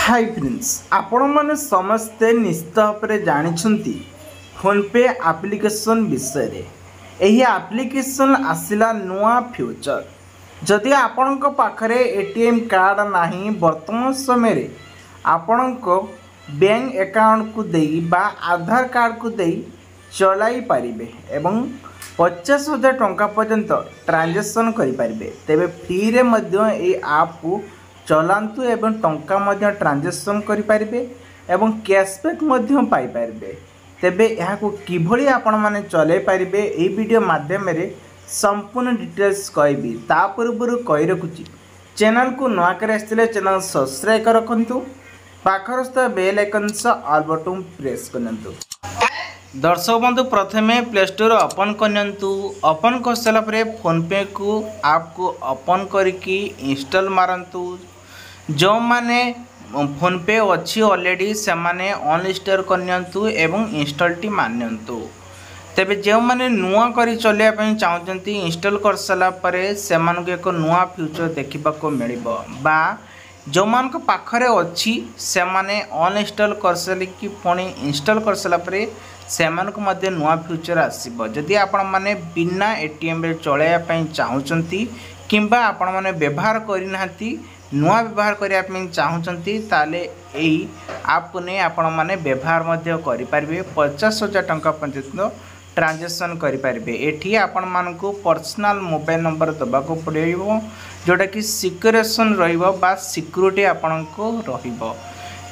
Hi friends, आपण माने समस्ते निश्चित भाव जानी फोनपे एप्लिकेशन विषय रे। यही एप्लिकेशन आसिला नुआ फ्यूचर। जदि आपण पाखरे एटीएम कार्ड नहीं वर्तमान समय रे आपण बैंक अकाउंट को देई बा आधार कार्ड को देई चलाई पारिबे एवं 50,000 टंका पर्यंत ट्रांजैक्शन करि पारिबे। तेबे फ्री रे मध्य ए ऐप को चलांतु एवं टंका मध्य ट्रांजैक्शन करि पारिबे एवं कैशबैक मध्य पाई पारिबे। तेबे यहाँ को किभली आपण माने चले पारिबे ए वीडियो माध्यम रे संपूर्ण डिटेल्स कहबी। ता पूर्व कहि रखुची चैनल को नवा करे आस्थिले चैनल सब्सक्राइब कर रखंतु, पाखरस्थ बेल आइकन से ऑल बटन प्रेस करनतु। दर्शक बंधु प्रथमे प्ले स्टोर ओपन करनतु। ओपन कर सारा परे फोनपे को ऐप को ओपन करके इंस्टॉल मारंतु। जो माने फोनपे अच्छी ऑलरेडी से माने अनइंस्टॉल करनियंतु एवं इंस्टॉल टी माननियंतु। तेबे जो माने नुआ करी चलिया पई चाहउचंती इंस्टॉल कर सारा परे से मानको एक नुआ फ्यूचर देखिबा को मिलिबो बा जो मान को पाखरे अच्छी से माने अनइंस्टॉल कर साली कि पुणी इंस्टॉल कर सारा परे से मानको मध्य नुआ फ्यूचर आसीबो। जदि आपण माने बिना एटीएम रे चलाया पई चाहउचंती किंबा आपण माने व्यवहार करि नाहंती नुआ व्यवहार करिया पई चाहउचंती ताले एई ऐप को ने आपण माने व्यवहार मध्य करि पारबे। 50,000 टंका पर्यंत ट्रांजैक्शन करि पारबे। एठी आपण मानको पर्सनल मोबाइल नंबर दबा को पड़िबो जोटा कि सिक्योरेशन रहिबो बा सिक्योरिटी आपण को रहिबो।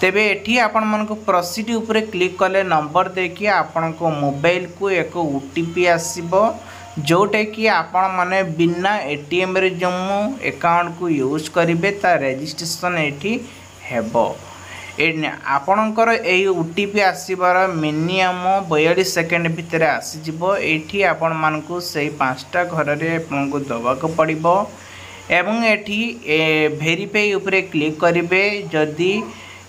तेबे एठी आपण मानको प्रोसीड ऊपर क्लिक कले नंबर देखि आपण को मोबाइल को एक ओटीपी आसीबो जोटे कि आपण माने बिना एटीएम रे जो अकाउंट को यूज करिवे ता रजिस्ट्रेशन एठी हेबो। आपणकर एही ओटीपी आसीबार मिनिमम 42 सेकेंड भितर आसीजिबो। एठी आपण मानको सही 5टा घर रे आपनको दबा को पड़िबो एवं एठी वेरीफाई ऊपर क्लिक करिवे। जदी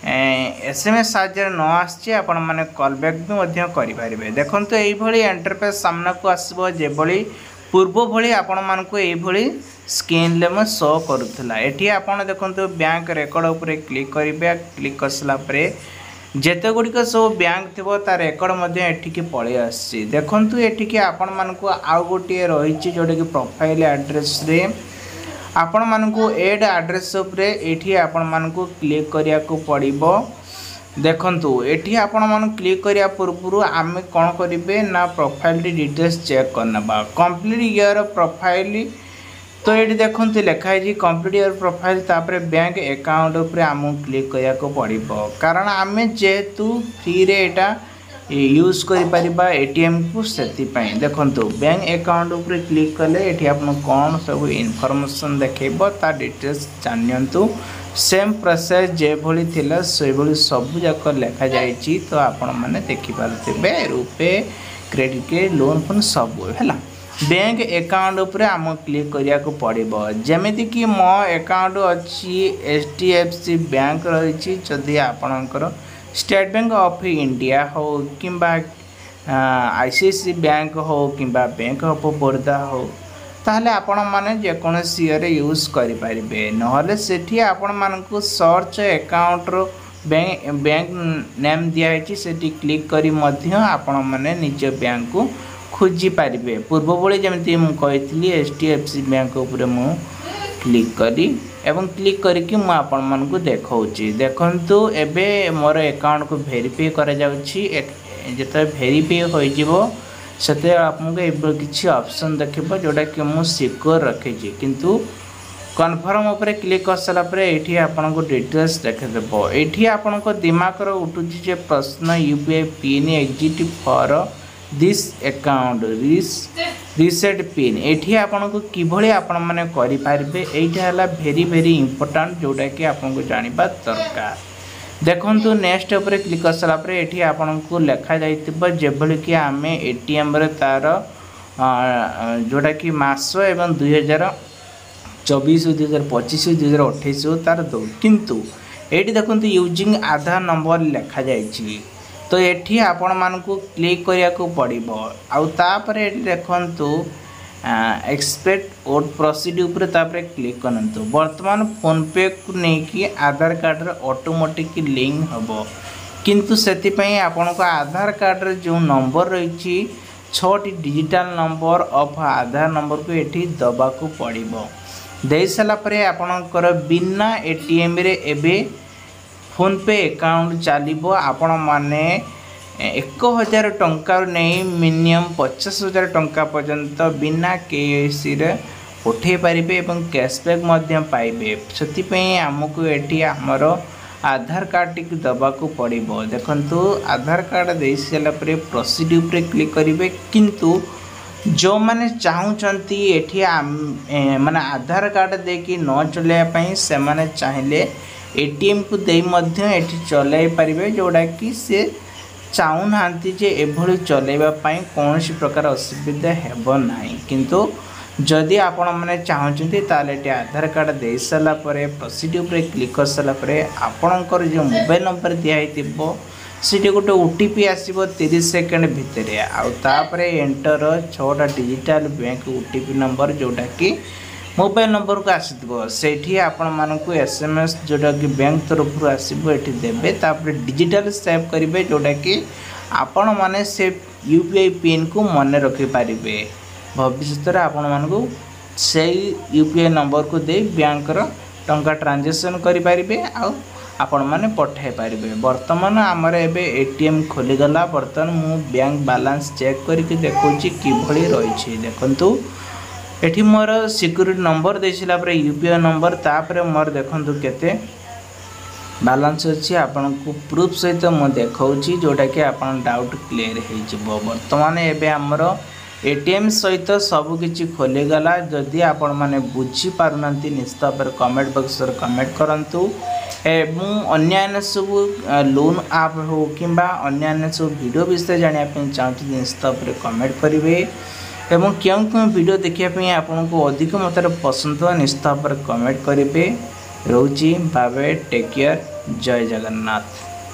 एसएमएस साहाଯ୍ୟରେ न आछे आपण माने कॉल बैक भी मध्य करि पारिबे। देखंतु एई भली इंटरफेस सामना को आसीबो जे भली पूर्व भली आपण मानको एई भली स्क्रीन ले म शो करूथला। एठी आपण देखंतु बैंक रेकॉर्ड ऊपर क्लिक करिबे। क्लिक करसला परे जेते गुडी को सब बैंक थिबो ता रेकॉर्ड मध्य एठी के पळे आसी। देखंतु एठी के आपण मानको आ गोटी रहिछि जोडे कि प्रोफाइल एड्रेस रे आपण मानको एड एड्रेस उपरे एठी आपण मानको क्लिक करिया को पड़िबो। देखंतु एठी आपण मान क्लिक करिया पूर्व आमे कोन करिवे ना प्रोफाइल डिटेल्स चेक करनबा कंप्लीट योर प्रोफाइल। तो एठी देखंतु लिखा है कंप्लीट योर प्रोफाइल तापर बैंक अकाउंट उपरे आमु क्लिक करिया को पड़िबो कारण आमे जेतु फ्री रे एटा यूज करि परिबा एटीएम को सेति पई। देखंतु बैंक अकाउंट ऊपर क्लिक कले एठी आपन कोन सब इन्फॉर्मेशन देखेबो ता डिटेल्स जानियंतु। सेम प्रोसेस जे भली थिला से भली सब जाक लिखा जाईची। तो आपण माने देखि पारथिबे रुपे क्रेडिट के लोन फन सब हैला। बैंक अकाउंट ऊपर आम क्लिक करिया को पड़िबो। जेमिति कि मो अकाउंट अछि एचडीएफसी बैंक रहिछि। जदि आपणकर स्टेट बैंक ऑफ इंडिया हो किंबा आईसीआईसी बैंक हो किंबा बैंक ऑफ बड़ौदा हो ताहले आपण माने जे कोनोसी रे यूज करि पारिबे। नहले सेठी आपण मानकु सर्च अकाउंट रो बैंक नेम दिया है सेठी क्लिक करी मध्य आपण माने निज बैंक को खोजी पारिबे। पूर्व बळे जेमिति मु कहितली एचडीएफसी बैंक ऊपर मु क्लिक करी एवं क्लिक करके मु आपण मन को देखौची। देखंतु एबे मोर अकाउंट को वेरीफाई करा जाउची। जते वेरीफाई होई जिवो सते आपन को एबे किछि ऑप्शन देखिबो जोटा कि मु सिक्योर रखे छी किंतु कन्फर्म ऊपर क्लिक कर सला परे एठी आपन को डिटेल्स देखे देबो। एठी आपन को दिमाग रो उठुची जे प्रश्न UPI pin exit for this account reset pin. एठी आपन को किभली आपन माने करि पारिबे एटा हला वेरी वेरी इंपोर्टेंट जोटा कि आपन को जानिबा दरकार। देखंतु नेक्स्ट ऊपर क्लिक कर सला परे एठी आपन को लिखा जाइतिबो जेभली कि आमे एटीएम रे तार जोटा कि मास एवं 2024 2025 2028 तार दो किंतु एठी देखंतु यूजिंग आधार नंबर लिखा जाइछि। तो एठी आपण मानकु क्लिक करिया को पड़िबो। आउ तापर एठी देखंतु एक्सपेक्ट और प्रोसीड ऊपर तापर क्लिक करंतु। वर्तमान फोन पे को नेकी आधार कार्ड रे ऑटोमेटिक लिंक हबो किंतु सेति पई आपन को आधार कार्ड रे जो नंबर रही 6टी digital number of Aadhaar number को एठी दबा को पड़िबो। दे साला परे आपनकर बिना एटीएम रे एबे फोन पे अकाउंट चलिबो। आपण माने 1000 टंका नहीं मिनिमम 50,000 टंका पर्यंत बिना केसी रे उठे पारिबे एवं कैशबैक मध्य पाइबे। सेति पई हमकु एठी हमर आधार कार्ड टिक दबा को पड़िबो। देखंतु आधार कार्ड दे साला परे प्रोसीड ऊपर क्लिक करिवे किंतु जो माने चाहूचंती एठी माने आधार कार्ड देकी न चले पई से माने चाहिले एटीएम को दे मध्य एठी चलै पारिबे जोडा कि से चाहूनाहांती जे एभଳି चलेबा पई कोनोसी प्रकार असुविधा हेबो नाही। किंतु जदि आपण माने चाहूचंती ताले टे आधार कार्ड दे साला परे प्रोसीड ऊपर क्लिक कर साला परे आपणकर जो मोबाइल नंबर दिया हितिबो सेटे गोटे ओटीपी आसीबो 30 सेकंड भितरे आ तापरे एंटर 6टा डिजिटल बैंक ओटीपी नंबर जोटा कि मोबाइल नंबर को आसीबो सेठी आपण मानकु एसएमएस जोटा कि बैंक तरफ आसीबो एठी देबे तापरे डिजिटल सेव करिवे जोटा कि आपण माने से यूपीआई पिन को मन रखि पारिबे। भविष्य रे आपण मानकु से यूपीआई नंबर को दे बैंक रो टंका ट्रांजैक्शन करि पारिबे आ आपण माने पठाई पारिबे। वर्तमान हमर एबे एटीएम खोली गला। वर्तमान मु बैंक बैलेंस चेक करके देखौची कि भली रही छी। देखंतु एठी मोर सिक्योरिटी नंबर देसिला पर यूपीआई नंबर तापर मोर देखंतु केते बैलेंस अछि आपन को प्रूफ सहित मु देखौची जोटा कि आपन डाउट क्लियर हे जबो। वर्तमान एबे हमर एटीएम सहित सब किछि खोली गला। जदि आपण माने बुझी पारुनंती निश्चित पर कमेंट बॉक्स रे कमेंट करंतु एवं अन्य सब लोन आप हो किंबा अन्य सब वीडियो विषय जानिया पे चाहते निश्चित पर कमेंट करेंगे एवं क्यों क्यों वीडियो देखिए आपन को अधिक मात्रा पसंद हो निश्चित पर कमेंट करेंगे। रोची बाय बाय टेक केयर जय जगन्नाथ।